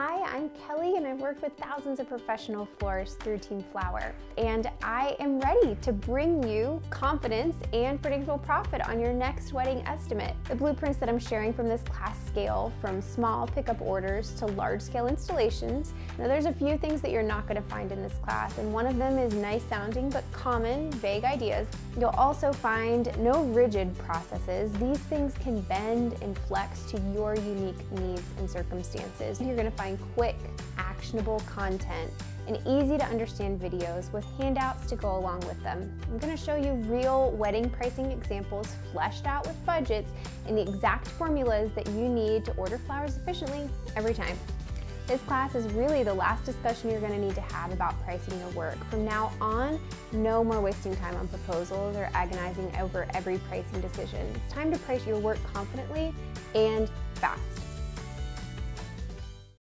Hi, I'm Kelly and I've worked with thousands of professional florists through Team Flower. And I am ready to bring you confidence and predictable profit on your next wedding estimate. The blueprints that I'm sharing from this class scale from small pickup orders to large scale installations. Now there's a few things that you're not going to find in this class, and one of them is nice sounding but common, vague ideas. You'll also find no rigid processes. These things can bend and flex to your unique needs and circumstances. You're going to find quick, actionable content and easy to understand videos with handouts to go along with them. I'm going to show you real wedding pricing examples fleshed out with budgets and the exact formulas that you need to order flowers efficiently every time. This class is really the last discussion you're going to need to have about pricing your work. From now on, no more wasting time on proposals or agonizing over every pricing decision. It's time to price your work confidently and fast.